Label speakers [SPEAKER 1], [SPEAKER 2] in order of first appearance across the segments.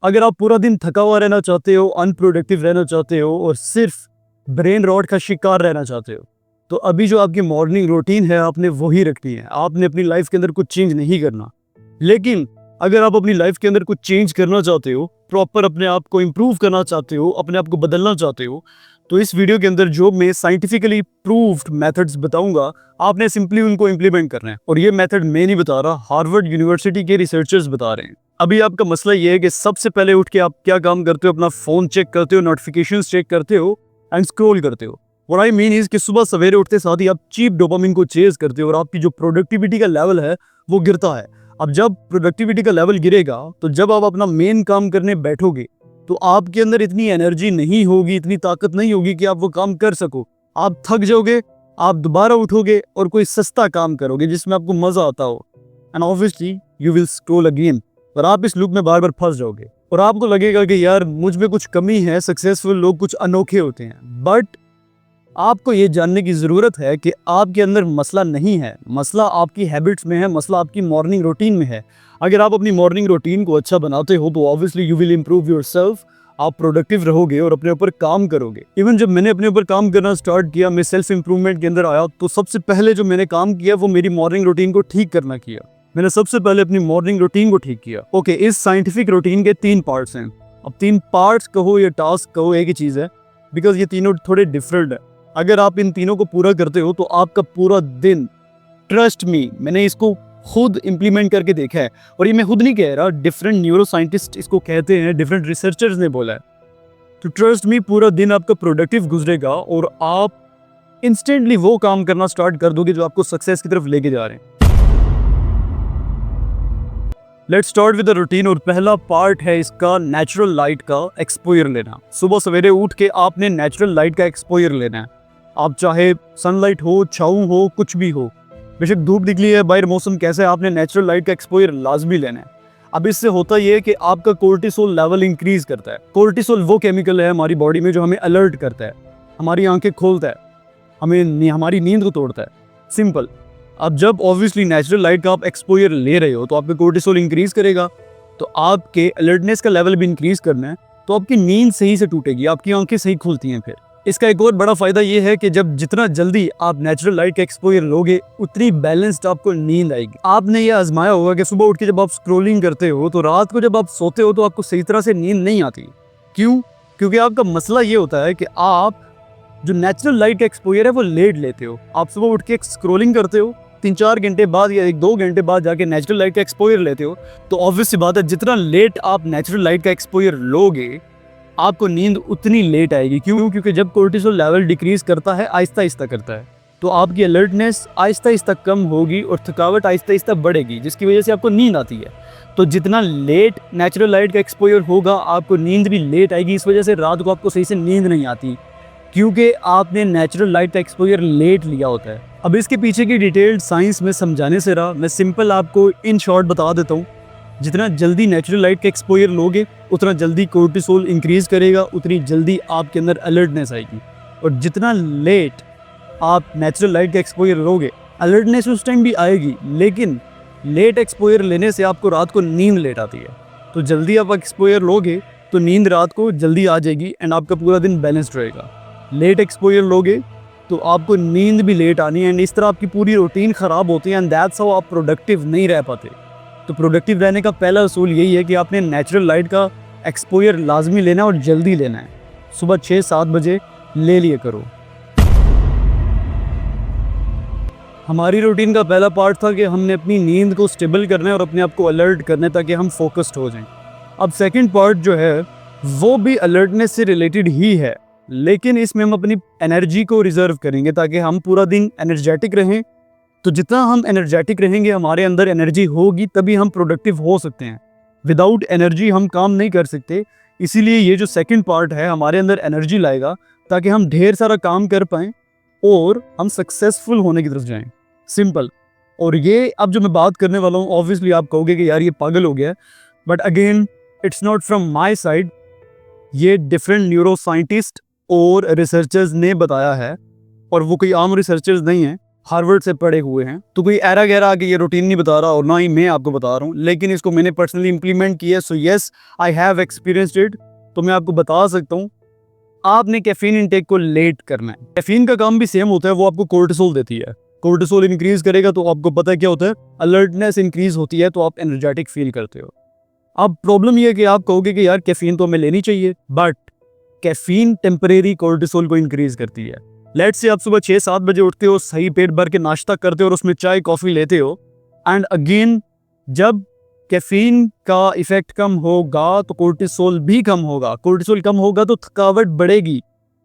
[SPEAKER 1] अगर आप पूरा दिन थका हुआ रहना चाहते हो, अनप्रोडक्टिव रहना चाहते हो और सिर्फ ब्रेन रॉट का शिकार रहना चाहते हो, तो अभी जो आपकी मॉर्निंग रूटीन है आपने वही रखनी है। आपने अपनी लाइफ के अंदर कुछ चेंज नहीं करना। लेकिन अगर आप अपनी लाइफ के अंदर कुछ चेंज करना चाहते हो, प्रॉपर अपने आप को इम्प्रूव करना चाहते हो, अपने आप को बदलना चाहते हो, तो इस वीडियो के अंदर जो मैं साइंटिफिकली प्रूव्ड मेथड्स बताऊंगा, आपने सिंपली उनको इम्प्लीमेंट करना है। और ये मेथड मैं नहीं बता रहा, हार्वर्ड यूनिवर्सिटी के रिसर्चर्स बता रहे हैं। अभी आपका मसला ये है कि सबसे पहले उठ के आप क्या काम करते हो, अपना फोन चेक करते हो, नोटिफिकेशंस चेक करते हो एंड स्क्रॉल करते हो। व्हाट आई मीन इज कि सुबह सवेरे उठते साथ ही आप चीप डोपामिन को चेज करते हो और आपकी जो प्रोडक्टिविटी का लेवल है वो गिरता है। अब जब प्रोडक्टिविटी का लेवल गिरेगा तो जब आप अपना मेन काम करने बैठोगे तो आपके अंदर इतनी एनर्जी नहीं होगी, इतनी ताकत नहीं होगी कि आप वो काम कर सको। आप थक जाओगे, आप दोबारा उठोगे और कोई सस्ता काम करोगे जिसमें आपको मजा आता हो, and obviously you will scroll again. और आप इस लूप में बार बार फंस जाओगे और आपको लगेगा कि यार मुझ में कुछ कमी है, सक्सेसफुल लोग कुछ अनोखे होते हैं। बट आपको ये जानने की ज़रूरत है कि आपके अंदर मसला नहीं है, मसला आपकी हैबिट्स में है, मसला आपकी मॉर्निंग रूटीन में है। अगर आप अपनी मॉर्निंग रूटीन को अच्छा बनाते हो तो obviously you will improve yourself, आप प्रोडक्टिव रहोगे और अपने ऊपर काम करोगे। इवन जब मैंने अपने ऊपर काम करना स्टार्ट किया, मैं सेल्फ इंप्रूवमेंट के अंदर आया, तो सबसे पहले जो मैंने काम किया वो मेरी मॉर्निंग रूटीन को ठीक करना किया। मैंने सबसे पहले अपनी मॉर्निंग रूटीन को ठीक किया। ओके, इस साइंटिफिक रूटीन के 3 पार्ट्स हैं। अब 3 पार्ट्स कहो या टास्क कहो, एक ही चीज़ है, बिकॉज ये तीनों थोड़े डिफरेंट है। अगर आप इन तीनों को पूरा करते हो तो आपका पूरा दिन, ट्रस्ट मी, मैंने इसको खुद इंप्लीमेंट करके देखा है। और ये मैं खुद नहीं कह रहा, डिफरेंट न्यूरो साइंटिस्ट इसको कहते हैं, डिफरेंट रिसर्चर्स ने बोला है। तो ट्रस्ट मी, पूरा दिन आपका प्रोडक्टिव गुजरेगा और आप इंस्टेंटली वो काम करना स्टार्ट कर दोगे जो आपको सक्सेस की तरफ लेके जा रहे हैं। Let's start with the routine. और पहला पार्ट है इसका नेचुरल लाइट का एक्सपोजर लेना। सुबह सवेरे उठ के आपने नेचुरल लाइट का एक्सपोजर लेना है। आप चाहे सनलाइट हो, छाँव हो, कुछ भी हो, बेशक धूप निकली है, बाहर मौसम कैसा है, आपने नेचुरल लाइट का एक्सपोजर लाजमी लेना है। अब इससे होता यह है कि आपका कोर्टिसोल लेवल इंक्रीज करता है। कोर्टिसोल वो केमिकल है हमारी बॉडी में जो हमें अलर्ट करता है, हमारी आंखें खोलता है, हमारी नींद को तोड़ता है। सिंपल। अब जब ऑब्वियसली नेचुरल लाइट का आप एक्सपोजर ले रहे हो तो आपका कोर्टिसोल इंक्रीज करेगा, तो आपके अलर्टनेस का लेवल भी इंक्रीज करना है, तो आपकी नींद सही से टूटेगी, आपकी आंखें सही खुलती हैं। फिर इसका एक और बड़ा फायदा ये है कि जब जितना जल्दी आप नेचुरल लाइट का एक्सपोजर लोगे उतनी बैलेंस्ड आपको नींद आएगी। आपने ये आजमाया होगा कि सुबह उठ के जब आप स्क्रोलिंग करते हो तो रात को जब आप सोते हो तो आपको सही तरह से नींद नहीं आती। क्यों? क्योंकि आपका मसला ये होता है कि आप जो नेचुरल लाइट का एक्सपोजर है वो लेट लेते हो। आप सुबह उठ के स्क्रोलिंग करते हो, 3-4 घंटे बाद या 1-2 घंटे बाद जाके नेचुरल लाइट का एक्सपोजर लेते हो, तो ऑब्वियस सी बात है जितना लेट आप नेचुरल लाइट का एक्सपोजर लोगे आपको नींद उतनी लेट आएगी। क्यों? क्योंकि जब कोर्टिसोल लेवल डिक्रीज करता है, आहिस्ता आहिस्ता करता है, तो आपकी अलर्टनेस आहिस्ता आहिस्ता कम होगी और थकावट आहिस्ता आहिस्ता बढ़ेगी, जिसकी वजह से आपको नींद आती है। तो जितना लेट नेचुरल लाइट का एक्सपोजर होगा आपको नींद भी लेट आएगी। इस वजह से रात को आपको सही से नींद नहीं आती, क्योंकि आपने नेचुरल लाइट का एक्सपोजर लेट लिया होता है। अब इसके पीछे की डिटेल्ड साइंस में समझाने से रहा, मैं सिंपल आपको इन शॉर्ट बता देता हूँ। जितना जल्दी नेचुरल लाइट का एक्सपोजर लोगे उतना जल्दी कोर्टिसोल इंक्रीज करेगा, उतनी जल्दी आपके अंदर अलर्टनेस आएगी। और जितना लेट आप नेचुरल लाइट का एक्सपोजर लोगे, अलर्टनेस उस टाइम भी आएगी, लेकिन लेट एक्सपोजर लेने से आपको रात को नींद लेट आती है। तो जल्दी आप एक्सपोजर लोगे तो नींद रात को जल्दी आ जाएगी एंड आपका पूरा दिन बैलेंस्ड रहेगा। लेट एक्सपोजर लोगे तो आपको नींद भी लेट आनी है एंड इस तरह आपकी पूरी रूटीन ख़राब होती है एंड दैट्स हाउ आप प्रोडक्टिव नहीं रह पाते। तो प्रोडक्टिव रहने का पहला असूल यही है कि आपने नेचुरल लाइट का एक्सपोजर लाजमी लेना है और जल्दी लेना है। सुबह 6-7 बजे ले लिए करो। हमारी रूटीन का पहला पार्ट था कि हमने अपनी नींद को स्टेबल करना है और अपने आप को अलर्ट करना है ताकि हम फोकस्ड हो जाएं। अब सेकंड पार्ट जो है वो भी अलर्टनेस से रिलेटेड ही है, लेकिन इसमें हम अपनी एनर्जी को रिजर्व करेंगे ताकि हम पूरा दिन एनर्जेटिक रहें। तो जितना हम एनर्जेटिक रहेंगे, हमारे अंदर एनर्जी होगी, तभी हम प्रोडक्टिव हो सकते हैं। विदाउट एनर्जी हम काम नहीं कर सकते। इसीलिए ये जो सेकंड पार्ट है हमारे अंदर एनर्जी लाएगा ताकि हम ढेर सारा काम कर पाएँ और हम सक्सेसफुल होने की तरफ जाएं। सिंपल। और ये अब जो मैं बात करने वाला हूँ, ऑब्वियसली आप कहोगे कि यार ये पागल हो गया, but again it's not from my side. ये डिफरेंट न्यूरो साइंटिस्ट और रिसर्चर्स ने बताया है, और वो कोई आम रिसर्चर्स नहीं हैं। हार्वर्ड से पढ़े हुए हैं, तो कोई एरा गैरा आके ये रूटीन नहीं बता रहा और ना ही मैं आपको बता रहा हूँ, लेकिन इसको मैंने पर्सनली इंप्लीमेंट किया है। So yes, I have experienced it. तो मैं आपको बता सकता हूँ, आपने कैफीन इंटेक को लेट करना है। कैफीन का काम भी सेम होता है, वो आपको कोर्टिसोल देती है। कोर्टिसोल इंक्रीज करेगा तो आपको पता है क्या होता है, अलर्टनेस इंक्रीज होती है, तो आप एनर्जेटिक फील करते हो। अब प्रॉब्लम ये है कि आप कहोगे कि यार कैफीन तो हमें लेनी चाहिए, बट कैफीन टेम्परेरी कोर्टिसोल को इंक्रीज करती है। लेट्स से आप सुबह 6-7 बजे उठते हो, सही पेट भर के नाश्ता करते हो और उसमें चाय कॉफी लेते हो, एंड अगेन जब कैफीन का इफेक्ट कम होगा तो कोर्टिसोल भी कम होगा। कोर्टिसोल कम होगा तो थकावट बढ़ेगी।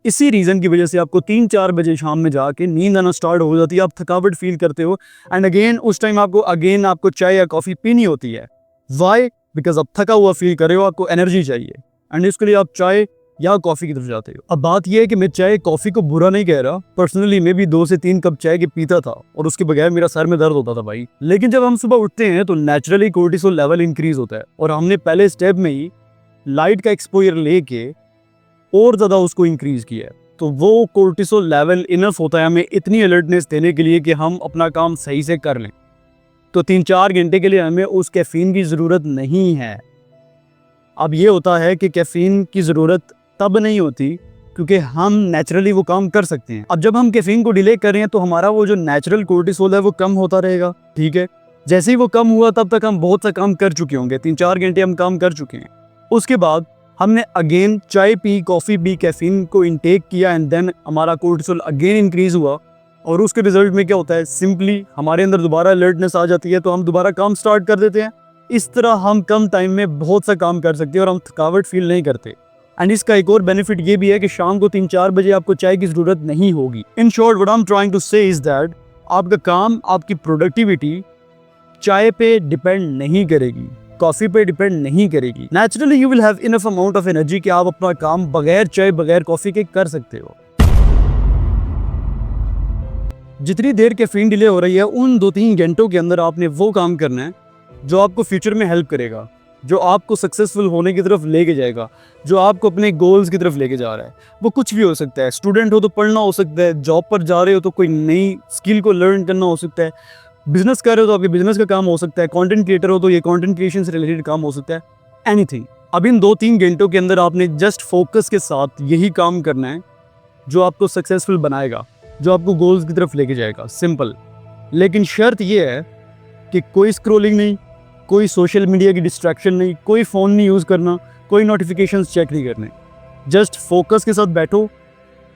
[SPEAKER 1] इसी रीजन की वजह से आपको 3-4 बजे शाम में जाके नींद आना स्टार्ट हो जाती है, आप थकावट फील करते हो, एंड अगेन उस टाइम आपको चाय या कॉफी पीनी होती है। वाई? बिकॉज आप थका हुआ फील कर रहे हो, आपको एनर्जी चाहिए, एंड इसके लिए आप चाय या कॉफी की तरफ जाते हो। अब बात यह है कि मैं चाय कॉफी को बुरा नहीं कह रहा, पर्सनली मैं भी 2 से 3 कप चाय के पीता था और उसके बगैर मेरा सर में दर्द होता था भाई। लेकिन जब हम सुबह उठते हैं तो नेचुरली कोर्टिसोल लेवल इंक्रीज होता है, और हमने पहले स्टेप में ही लाइट का एक्सपोजर लेके और ज्यादा उसको इंक्रीज किया है, तो वो कोर्टिसोल लेवल इनफ होता है हमें इतनी अलर्टनेस देने के लिए कि हम अपना काम सही से कर लें। तो 3-4 घंटे के लिए हमें उस कैफीन की जरूरत नहीं है। अब ये होता है कि कैफीन की जरूरत तब नहीं होती क्योंकि हम नेचुरली वो काम कर सकते हैं। अब जब हम कैफीन को डिले कर रहे हैं तो हमारा वो जो नेचुरल कोर्टिसोल है वो कम होता रहेगा, ठीक है। जैसे ही वो कम हुआ तब तक हम बहुत सा काम कर चुके होंगे, 3-4 घंटे हम काम कर चुके हैं। उसके बाद हमने अगेन चाय पी, कॉफी पी, कैफीन को इनटेक किया, एंड देन हमारा कोर्टिसोल अगेन इंक्रीज हुआ, और उसके रिजल्ट में क्या होता है, सिंपली हमारे अंदर दोबारा अलर्टनेस आ जाती है, तो हम दोबारा काम स्टार्ट कर देते हैं। इस तरह हम कम टाइम में बहुत सा काम कर सकते हैं और हम थकावट फील नहीं करते। एंड इसका एक और बेनिफिट ये भी है कि शाम को 3-4 बजे आपको चाय की जरूरत नहीं होगी। In short what I am trying to say is that आपका काम, आपकी प्रोडक्टिविटी चाय पे डिपेंड नहीं करेगी, कॉफी पे डिपेंड नहीं करेगी। Naturally you will have enough amount of energy कि आप अपना काम बगैर चाय बगैर कॉफी के कर सकते हो। जितनी देर कैफीन डिले हो रही है, उन 2-3 घंटों के अंदर आपने वो काम करना है जो आपको फ्यूचर में हेल्प करेगा, जो आपको सक्सेसफुल होने की तरफ लेके जाएगा, जो आपको अपने गोल्स की तरफ लेके जा रहा है। वो कुछ भी हो सकता है, स्टूडेंट हो तो पढ़ना हो सकता है, जॉब पर जा रहे हो तो कोई नई स्किल को लर्न करना हो सकता है, बिजनेस कर रहे हो तो आपके बिजनेस का काम हो सकता है, कंटेंट क्रिएटर हो तो ये कंटेंट क्रिएशन से रिलेटेड काम हो सकता है, एनीथिंग। अब इन 2-3 घंटों के अंदर आपने जस्ट फोकस के साथ यही काम करना है जो आपको सक्सेसफुल बनाएगा, जो आपको गोल्स की तरफ लेके जाएगा, सिंपल। लेकिन शर्त यह है कि कोई स्क्रोलिंग नहीं, कोई सोशल मीडिया की डिस्ट्रैक्शन नहीं, कोई फ़ोन नहीं यूज़ करना, कोई नोटिफिकेशंस चेक नहीं करने, जस्ट फोकस के साथ बैठो,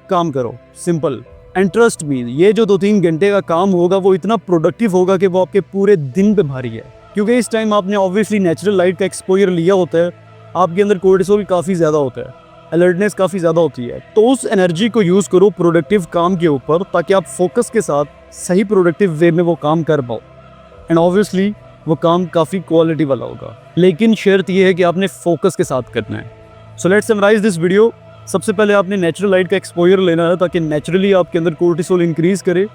[SPEAKER 1] काम करो, सिंपल। एंड ट्रस्ट मी, ये जो 2-3 घंटे का काम होगा वो इतना प्रोडक्टिव होगा कि वो आपके पूरे दिन पे भारी है, क्योंकि इस टाइम आपने ऑब्वियसली नेचुरल लाइट का एक्सपोजर लिया होता है, आपके अंदर कोर्टिसोल काफ़ी ज़्यादा होता है, अलर्टनेस काफ़ी ज़्यादा होती है। तो उस एनर्जी को यूज़ करो प्रोडक्टिव काम के ऊपर, ताकि आप फोकस के साथ सही प्रोडक्टिव वे में वो काम कर पाओ, एंड ऑब्वियसली वो काम काफ़ी क्वालिटी वाला होगा। लेकिन शर्त यह है कि आपने फोकस के साथ करना है। So let's summarise this video. सबसे पहले आपने नेचुरल लाइट का एक्सपोजर लेना है ताकि नेचुरली आपके अंदर कोर्टिसोल इंक्रीज करे,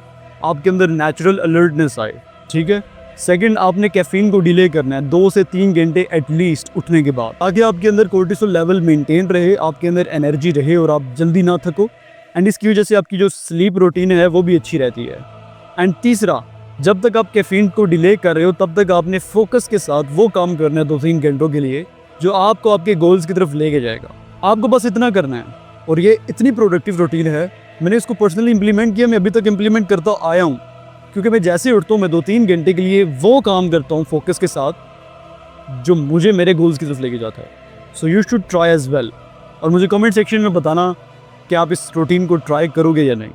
[SPEAKER 1] आपके अंदर नेचुरल अलर्टनेस आए, ठीक है। सेकंड, आपने कैफीन को डिले करना है 2 से 3 घंटे एटलीस्ट उठने के बाद, ताकि आपके अंदर कोर्टिसोल लेवल मेंटेन रहे, आपके अंदर एनर्जी रहे और आप जल्दी ना थको, एंड इसकी वजह से आपकी जो स्लीप रूटीन है वो भी अच्छी रहती है। एंड तीसरा, जब तक आप कैफीन को डिले कर रहे हो तब तक आपने फोकस के साथ वो काम करना है 2-3 घंटों के लिए जो आपको आपके गोल्स की तरफ लेके जाएगा। आपको बस इतना करना है, और ये इतनी प्रोडक्टिव रूटीन है, मैंने इसको पर्सनली इंप्लीमेंट किया, मैं अभी तक इंप्लीमेंट करता आया हूँ, क्योंकि मैं जैसे उठता हूँ मैं 2-3 घंटे के लिए वो काम करता हूँ फोकस के साथ जो मुझे मेरे गोल्स की तरफ लेके जाता है। So you should try as well, और मुझे कमेंट सेक्शन में बताना कि आप इस रूटीन को ट्राई करोगे या नहीं।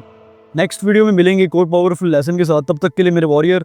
[SPEAKER 1] नेक्स्ट वीडियो में मिलेंगे एक और पावरफुल लेसन के साथ, तब तक के लिए मेरे वॉरियर